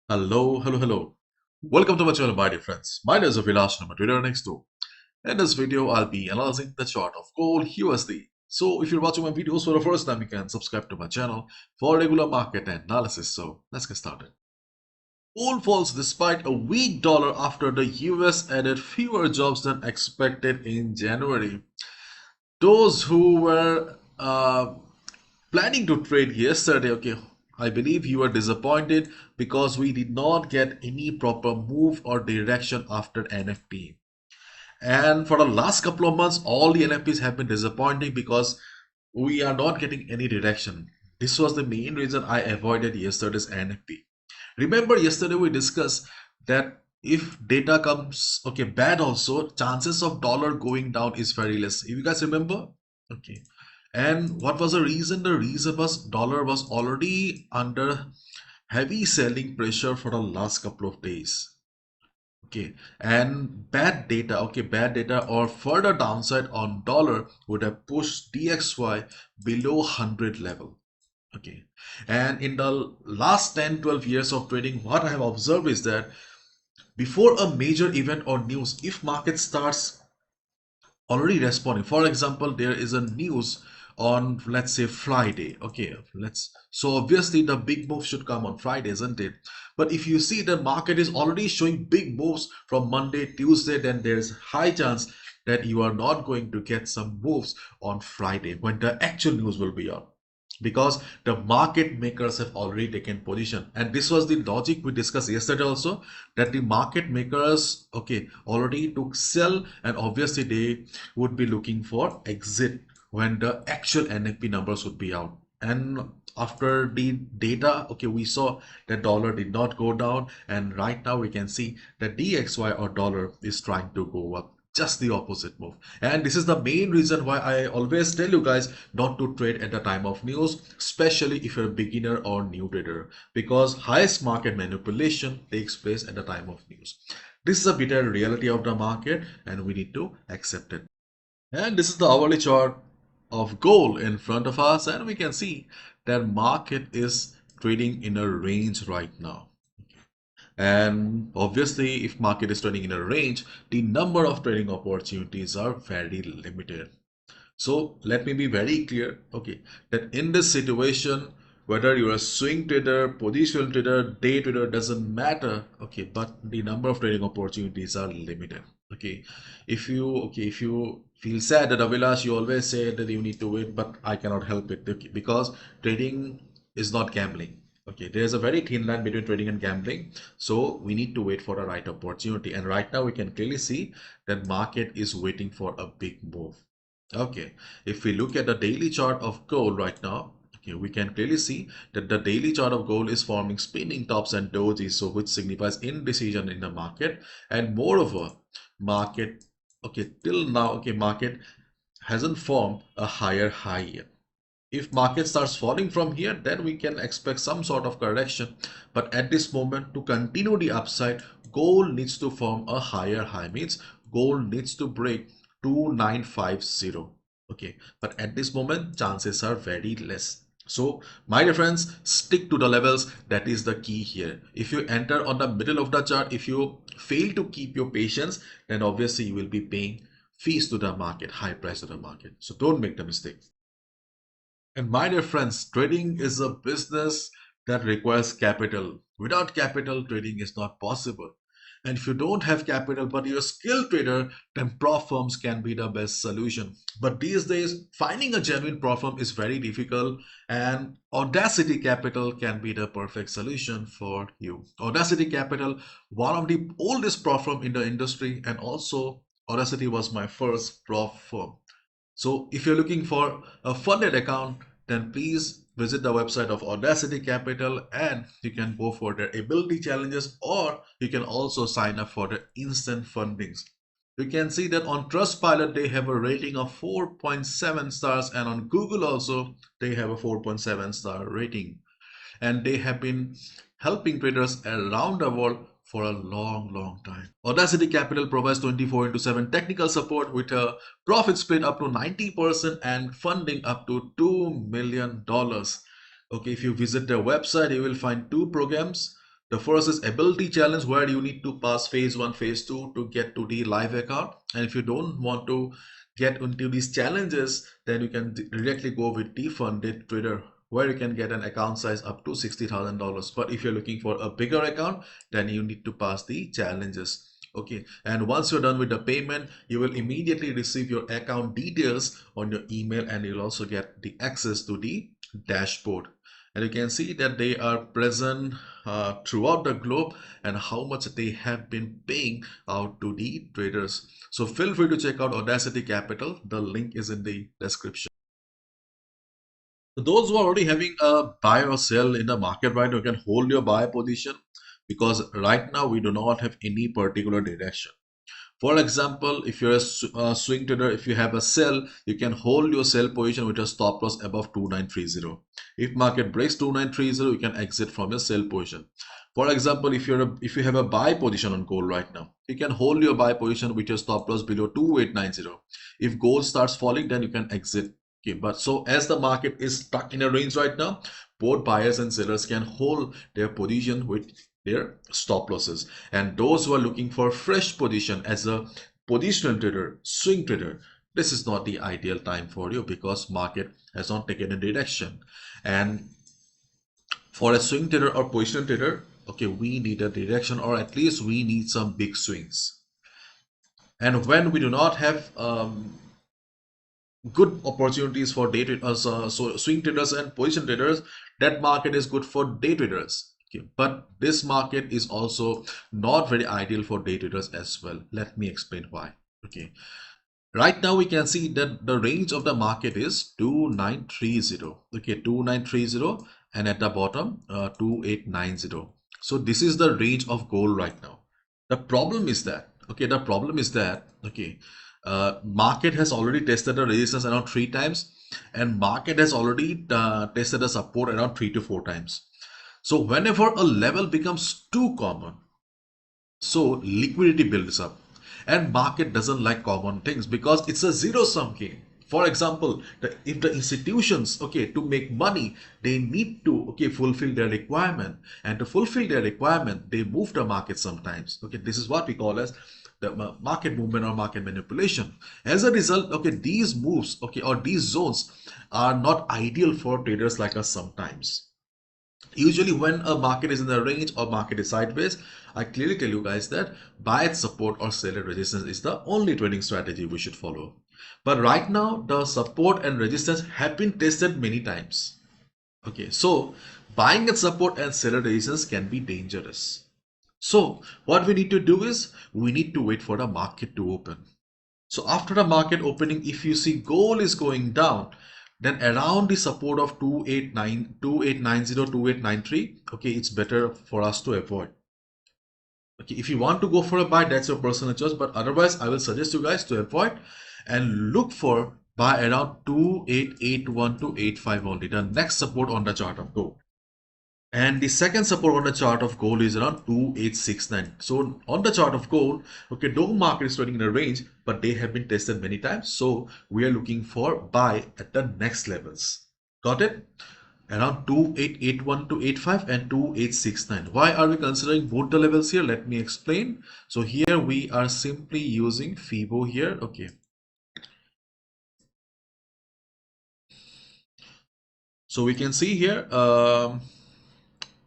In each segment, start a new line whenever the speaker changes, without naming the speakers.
Hello. Welcome to my channel, my dear friends. My name is Vilash, I'm a trader next door. In this video, I'll be analyzing the chart of gold USD. So, if you're watching my videos for the first time, you can subscribe to my channel for regular market analysis. So, let's get started. Gold falls despite a weak dollar after the US added fewer jobs than expected in January. Those who were planning to trade yesterday, okay, I believe you were disappointed because we did not get any proper move or direction after NFP. And for the last couple of months, all the NFPs have been disappointing because we are not getting any direction. This was the main reason I avoided yesterday's NFP. Remember, yesterday we discussed that if data comes okay bad also, chances of dollar going down is very less. If you guys remember, okay. And what was the reason? The reason was dollar was already under heavy selling pressure for the last couple of days. Okay, and bad data or further downside on dollar would have pushed DXY below 100 level. Okay, and in the last 10-12 years of trading, what I have observed is that before a major event or news, if market starts already responding, for example, there is a news on, let's say, Friday. Okay, so obviously the big move should come on Friday, isn't it? But if you see the market is already showing big moves from Monday, Tuesday, then there's high chance that you are not going to get some moves on Friday when the actual news will be out, because the market makers have already taken position. And this was the logic we discussed yesterday also, that the market makers, okay, already took sell, and obviously they would be looking for exit when the actual NFP numbers would be out. And after the data, okay, we saw that dollar did not go down, and right now we can see that DXY or dollar is trying to go up, just the opposite move. And this is the main reason why I always tell you guys not to trade at the time of news, especially if you're a beginner or new trader, because highest market manipulation takes place at the time of news. This is a bitter reality of the market, and we need to accept it. And this is the hourly chart of gold in front of us, and we can see that market is trading in a range right now. And obviously, if market is trading in a range, the number of trading opportunities are very limited. So let me be very clear, okay, that in this situation, whether you're a swing trader, position trader, day trader, doesn't matter, okay, but the number of trading opportunities are limited. Okay, if you feel sad that Avilash, you always say that you need to wait, but I cannot help it, okay, because trading is not gambling. Okay, there's a very thin line between trading and gambling, so we need to wait for a right opportunity. And right now we can clearly see that market is waiting for a big move. Okay, if we look at the daily chart of gold right now, okay, we can clearly see that the daily chart of gold is forming spinning tops and dojis, so which signifies indecision in the market. And moreover, market, okay, till now, okay, market hasn't formed a higher high yet. If market starts falling from here, then we can expect some sort of correction. But at this moment, to continue the upside, gold needs to form a higher high, means gold needs to break 2950. Okay, but at this moment, chances are very less. So, my dear friends, stick to the levels. That is the key here. If you enter on the middle of the chart, if you fail to keep your patience, then obviously you will be paying fees to the market, high price to the market. So don't make the mistake. And my dear friends, trading is a business that requires capital. Without capital, trading is not possible. And if you don't have capital but you're a skilled trader, then prop firms can be the best solution. But these days, finding a genuine prop firm is very difficult, and Audacity Capital can be the perfect solution for you. Audacity Capital, one of the oldest prop firm in the industry, and also Audacity was my first prop firm. So if you're looking for a funded account, then please visit the website of Audacity Capital, and you can go for their ability challenges, or you can also sign up for the instant fundings. You can see that on Trustpilot they have a rating of 4.7 stars, and on Google also they have a 4.7 star rating, and they have been helping traders around the world for a long time. Audacity Capital provides 24 into 7 technical support with a profit split up to 90% and funding up to $2 million. Okay, if you visit their website, you will find two programs. The first is ability challenge, where you need to pass phase 1, phase 2 to get to the live account. And if you don't want to get into these challenges, then you can directly go with the funded trader, where you can get an account size up to $60,000. But if you're looking for a bigger account, then you need to pass the challenges. Okay, and once you're done with the payment, you will immediately receive your account details on your email, and you'll also get the access to the dashboard. And you can see that they are present throughout the globe and how much they have been paying out to the traders. So feel free to check out Audacity Capital. The link is in the description. Those who are already having a buy or sell in the market right now, you can hold your buy position, because right now we do not have any particular direction. For example, if you're a swing trader, if you have a sell, you can hold your sell position with a stop loss above 2930. If market breaks 2930, you can exit from your sell position. For example, if you have a buy position on gold right now, you can hold your buy position with your stop loss below 2890. If gold starts falling, then you can exit. Okay, but so as the market is stuck in a range right now, both buyers and sellers can hold their position with their stop losses. And those who are looking for fresh position as a positional trader, swing trader, this is not the ideal time for you, because market has not taken a direction. And for a swing trader or positional trader, okay, we need a direction, or at least we need some big swings. And when we do not have good opportunities for day traders, so swing traders and position traders, that market is good for day traders. Okay, but this market is also not very ideal for day traders as well. Let me explain why. Okay, right now we can see that the range of the market is 2930. Okay, 2930, and at the bottom 2890. So this is the range of gold right now. The problem is that, okay, market has already tested the resistance around 3 times, and market has already tested the support around 3 to 4 times. So whenever a level becomes too common, so liquidity builds up, and market doesn't like common things, because it's a zero-sum game. For example, if the institutions, okay, to make money, they need to, okay, fulfill their requirement, and to fulfill their requirement, they move the market sometimes. Okay, this is what we call as the market movement or market manipulation. As a result, okay, these moves, okay, or these zones are not ideal for traders like us sometimes. Usually when a market is in the range or market is sideways, I clearly tell you guys that buy at support or sell at resistance is the only trading strategy we should follow. But right now, the support and resistance have been tested many times. Okay, so buying at support and sell at resistance can be dangerous. So what we need to do is we need to wait for the market to open. So after the market opening, if you see gold is going down, then around the support of 2890, 2893, okay, it's better for us to avoid. Okay, if you want to go for a buy, that's your personal choice, but otherwise I will suggest you guys to avoid and look for buy around 2881 to 85 only, the next support on the chart of gold. And the second support on the chart of gold is around 2869. So on the chart of gold, okay, though market is trading in a range, but they have been tested many times. So we are looking for buy at the next levels. Got it? Around 2881 to 85 and 2869. Why are we considering both the levels here? Let me explain. So here we are simply using FIBO here. Okay. So we can see here,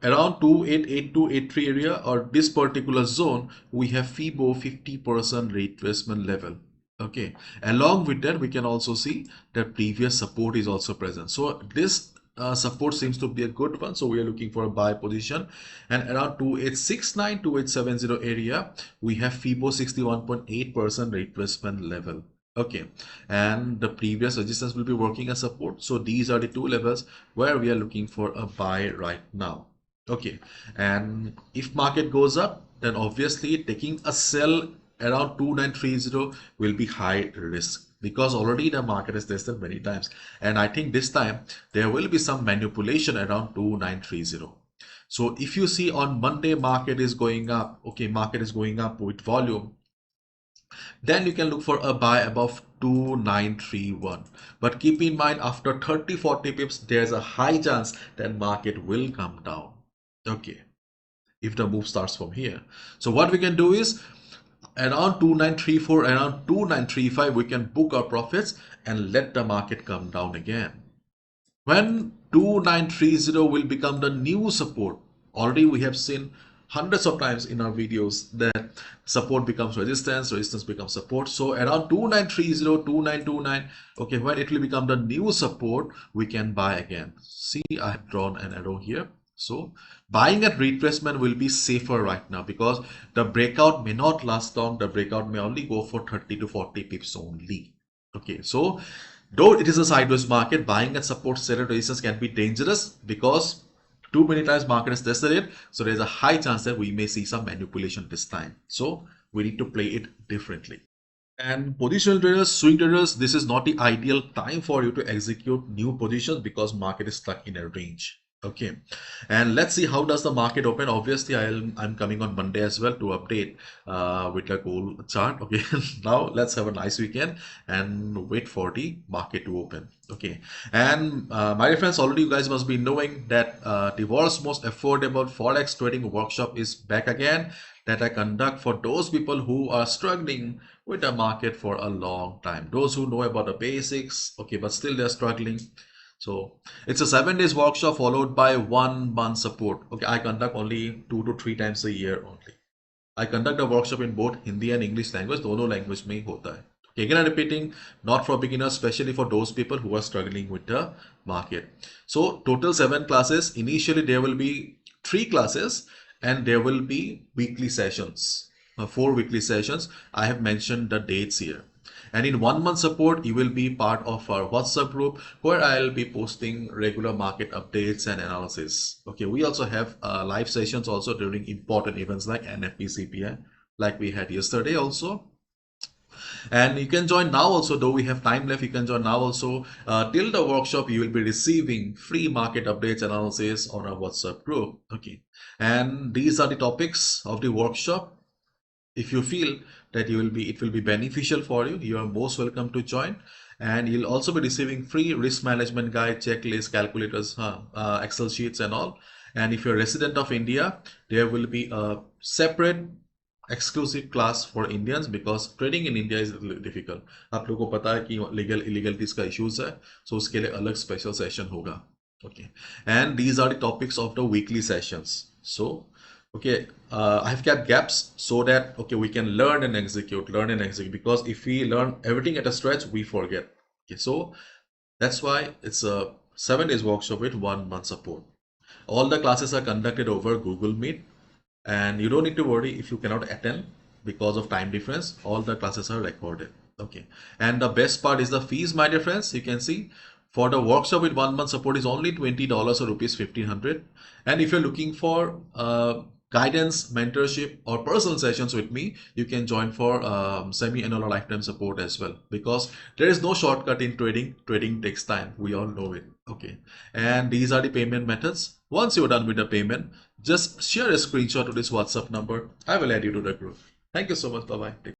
around 288283 area, or this particular zone, we have FIBO 50% retracement level. Okay, along with that we can also see that previous support is also present. So this support seems to be a good one, so we are looking for a buy position. And around 2869 2870 area, we have FIBO 61.8% retracement level. Okay, and the previous resistance will be working as support. So these are the two levels where we are looking for a buy right now. Okay, and if market goes up, then obviously taking a sell around 2930 will be high risk, because already the market has tested many times, and I think this time there will be some manipulation around 2930. So if you see on Monday market is going up, okay, market is going up with volume, then you can look for a buy above 2931. But keep in mind, after 30-40 pips, there's a high chance that market will come down. Okay. if the move starts from here. So what we can do is around 2934, around 2935, we can book our profits and let the market come down again. When 2930 will become the new support, already we have seen hundreds of times in our videos that support becomes resistance, resistance becomes support. So around 2930, 2929, okay, when it will become the new support, we can buy again. See, I have drawn an arrow here. So buying at retracement will be safer right now because the breakout may not last long. The breakout may only go for 30 to 40 pips only. Okay, so though it is a sideways market, buying at support setted resistance can be dangerous because too many times market has tested it. So there's a high chance that we may see some manipulation this time. So we need to play it differently. And positional traders, swing traders, this is not the ideal time for you to execute new positions because market is stuck in a range. Okay, and let's see how does the market open. Obviously, I'm coming on Monday as well to update with the gold chart. Okay, now let's have a nice weekend and wait for the market to open. Okay, and my dear friends, already you guys must be knowing that the world's most affordable Forex trading workshop is back again, that I conduct for those people who are struggling with the market for a long time. Those who know about the basics, okay, but still they're struggling. So it's a 7 days workshop followed by 1 month support. Okay, I conduct only 2 to 3 times a year only. I conduct a workshop in both Hindi and English language. दोनों language में ही होता है. Okay, again I'm repeating, not for beginners, especially for those people who are struggling with the market. So total 7 classes. Initially there will be 3 classes and there will be weekly sessions. 4 weekly sessions. I have mentioned the dates here. And in 1 month support, you will be part of our WhatsApp group where I'll be posting regular market updates and analysis. Okay, we also have live sessions also during important events like NFP CPI, like we had yesterday also. And you can join now also, though we have time left, you can join now also. Till the workshop, you will be receiving free market updates analysis on our WhatsApp group. Okay, and these are the topics of the workshop. If you feel that it will be beneficial for you, you are most welcome to join. And you'll also be receiving free risk management guide, checklist, calculators, Excel sheets and all. And if you're a resident of India, there will be a separate exclusive class for Indians because trading in India is a little difficult. आप लोगों को पता है कि legal illegalities का issues है, so उसके लिए अलग special session होगा. Okay, and these are the topics of the weekly sessions. So okay, I have kept gaps so that okay we can learn and execute, because if we learn everything at a stretch, we forget. Okay, so that's why it's a 7 days workshop with 1 month support. All the classes are conducted over Google Meet, and you don't need to worry if you cannot attend because of time difference. All the classes are recorded. Okay, and the best part is the fees, my dear friends. You can see for the workshop with 1 month support is only $20 or rupees 1500. And if you're looking for guidance, mentorship or personal sessions with me, you can join for semi-annual or lifetime support as well, because there is no shortcut in trading takes time, we all know it. Okay, and these are the payment methods. Once you're done with the payment, just share a screenshot to this WhatsApp number. I will add you to the group. Thank you so much. Bye bye.